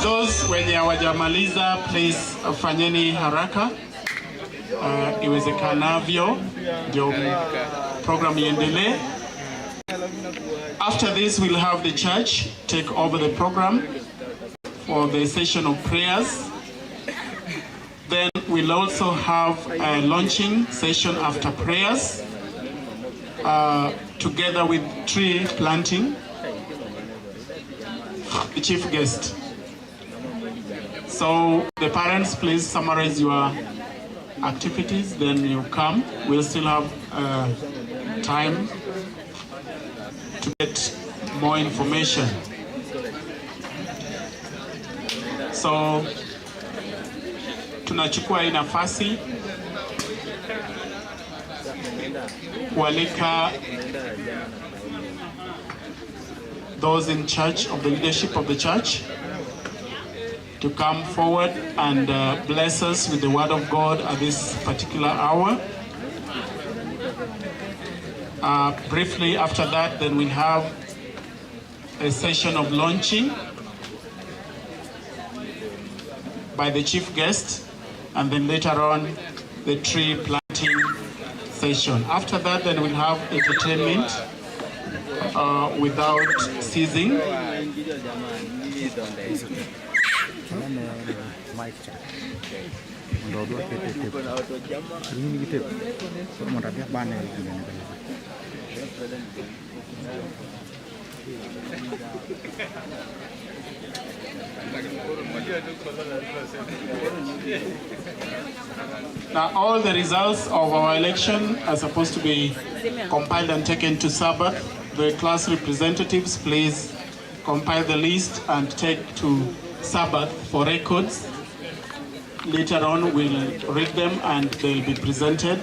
Those wenye hawajamaliza, please fanyeni haraka iwezekanavyo ndio program iendelee. After this, we'll have the church take over the program for the session of prayers. Then we'll also have a launching session after prayers, together with tree planting, the chief guest. So the parents, please summarize your activities, then you come. We'll still have time to get more information. So tunachukua hii nafasi kualika those in charge of the leadership of the church to come forward and bless us with the word of God at this particular hour. Briefly after that, then we'll have a session of launching by the chief guest, and then later on the tree planting session. After that, then we'll have entertainment without ceasing. Now, all the results of our election are supposed to be compiled and taken to Sabbath. The class representatives, please compile the list and take to Sabbath for records. Later on, we'll read them and they'll be presented